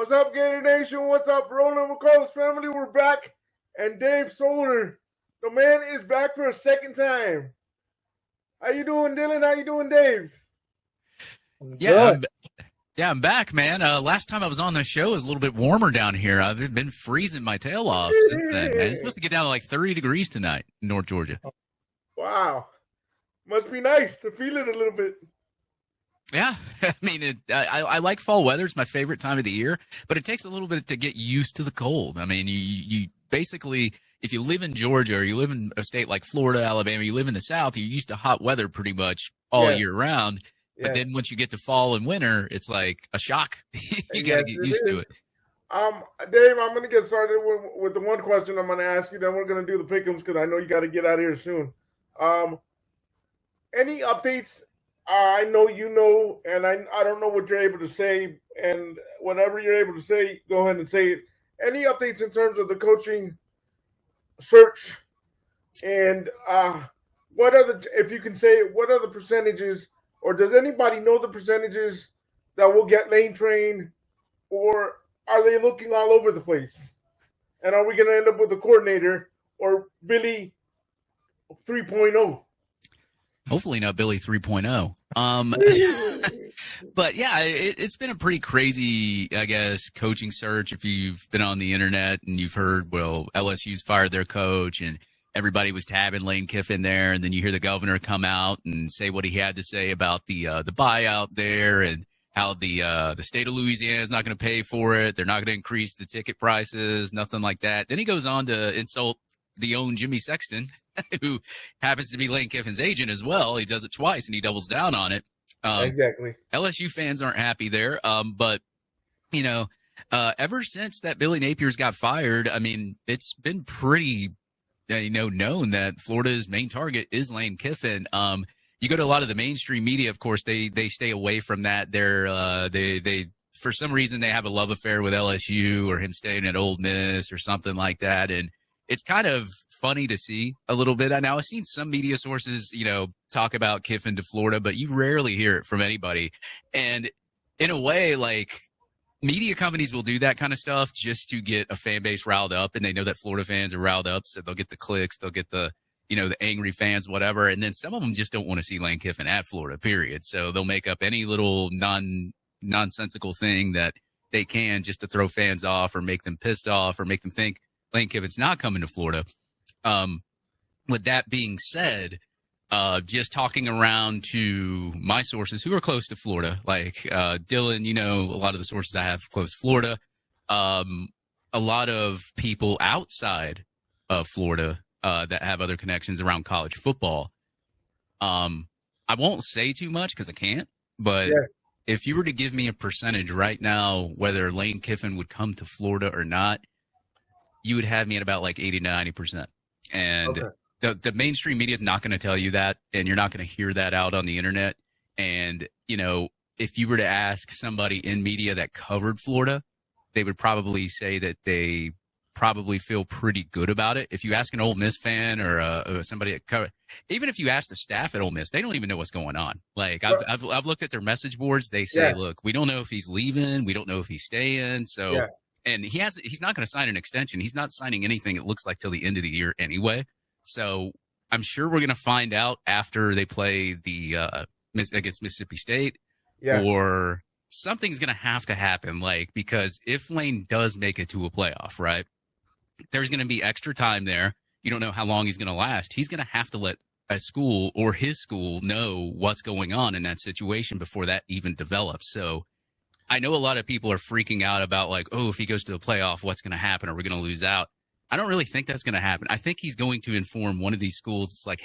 What's up, Gator Nation? What's up, Rolling with Carlos family? We're back, and Dave Solar, the man, is back for a second time. How you doing, Dylan? How you doing, Dave? I'm back, man. Last time I was on the show, it was a little bit warmer down here. I've been freezing my tail off since then, man. It's supposed to get down to like 30 degrees tonight in North Georgia. Wow. Must be nice to feel it a little bit. Yeah, I mean, I like fall weather. It's my favorite time of the year, but it takes a little bit to get used to the cold. I mean, you basically, if you live in Georgia or you live in a state like Florida, Alabama, you live in the South, you're used to hot weather pretty much all year round. But then once you get to fall and winter, it's like a shock. You got to get used to it. Dave, I'm going to get started with the one question I'm going to ask you. Then we're going to do the pick'ems because I know you got to get out of here soon. Any updates? I know you know, and I don't know what you're able to say. And whatever you're able to say, go ahead and say it. Any updates in terms of the coaching search? And what are the, if you can say, what are the percentages? Or does anybody know the percentages that will get Lane trained? Or are they looking all over the place? And are we going to end up with a coordinator or Billy 3.0? Hopefully not Billy 3.0. But yeah, it's been a pretty crazy, I guess, coaching search. If you've been on the internet and you've heard, well, LSU's fired their coach and everybody was tabbing Lane Kiffin there, and then you hear the governor come out and say what he had to say about the buyout there and how the state of Louisiana is not going to pay for it. They're not going to increase the ticket prices, nothing like that. Then he goes on to insult the own Jimmy Sexton, who happens to be Lane Kiffin's agent as well. He does it twice and he doubles down on it. Exactly. LSU fans aren't happy there. But you know, ever since that Billy Napier's got fired, I mean, it's been pretty known that Florida's main target is Lane Kiffin. You go to a lot of the mainstream media, of course, they stay away from that. They for some reason they have a love affair with LSU or him staying at Ole Miss or something like that. And it's kind of funny to see a little bit. Now I've seen some media sources, talk about Kiffin to Florida, but you rarely hear it from anybody. And in a way, like, media companies will do that kind of stuff just to get a fan base riled up, and they know that Florida fans are riled up, so they'll get the clicks, they'll get the angry fans, whatever. And then some of them just don't want to see Lane Kiffin at Florida, period. So they'll make up any little nonsensical thing that they can just to throw fans off or make them pissed off or make them think Lane Kiffin's not coming to Florida. With that being said, just talking around to my sources who are close to Florida, like Dylan, a lot of the sources I have close to Florida, a lot of people outside of Florida that have other connections around college football. I won't say too much because I can't, but if you were to give me a percentage right now, whether Lane Kiffin would come to Florida or not, you would have me at about like 80 to 90%. And the mainstream media is not going to tell you that, and you're not going to hear that out on the internet. And, if you were to ask somebody in media that covered Florida, they would probably say that they probably feel pretty good about it. If you ask an Ole Miss fan or somebody that covered, even if you ask the staff at Ole Miss, they don't even know what's going on. Like I've looked at their message boards. They say, look, we don't know if he's leaving. We don't know if he's staying. So, and he's not going to sign an extension. He's not signing anything, it looks like, till the end of the year anyway. So I'm sure we're going to find out after they play against Mississippi State, or something's going to have to happen. Like, because if Lane does make it to a playoff, right, there's going to be extra time there. You don't know how long he's going to last. He's going to have to let a school or his school know what's going on in that situation before that even develops. So I know a lot of people are freaking out about, like, oh, if he goes to the playoff, what's going to happen? Are we going to lose out? I don't really think that's going to happen. I think he's going to inform one of these schools. It's like, hey,